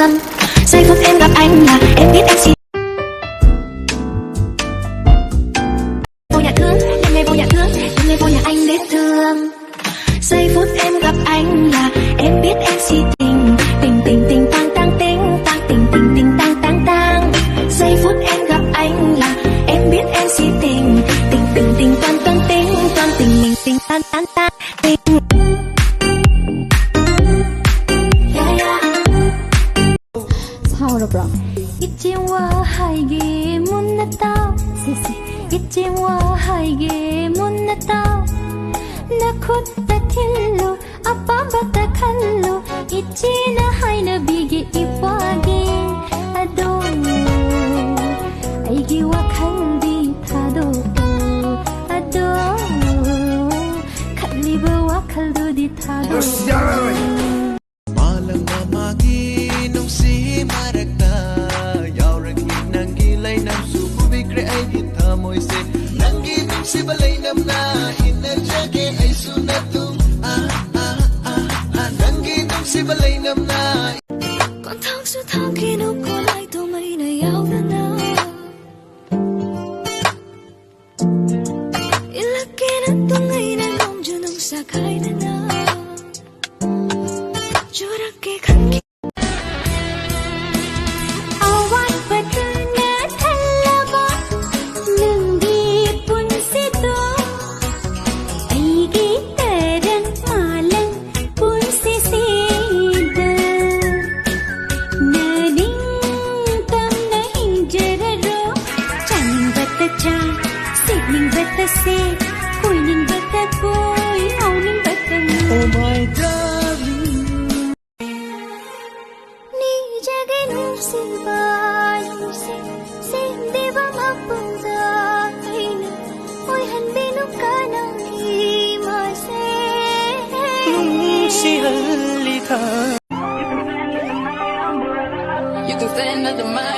thương. Giây phút em gặp anh là em biết em xin vô nhà thương, em ngay vô nhà thương, em ngay vô nhà anh để thương. Giây phút em gặp anh là em biết em si tình, tình tình tình tang tang tình, tang tình tình tình tang tang tang. Giây phút em gặp anh là em biết em si tình, tình tình tình tan tan tình, tan tình mình tình tan tan tan tình. 사오라브라 있지와 하이게 못났다 세세 있지와 하이게 못났다 나 콧다 틸로 아빠바다 칼로 있지나 하이나 비게 이와게 아도 아이기와 칼비 타도 아도 칼리버와 칼도디 타도 Con thang suốt tháng khi nụ có lại tô mây này áo đàn na. Ilaki na tung ngày na nong ju nong sa khai na na. Chura ke khăn ki. Awan patna thallaba nungi punsido aigi taran malan punsisida naning tam nahi jararo chaning bata cha sibling bata se koining bata koi auning bata Oh my darling, ni jage nu silba se deva mapunga kaina oi han binu kana hi ma se si halika. You can stand at the mind.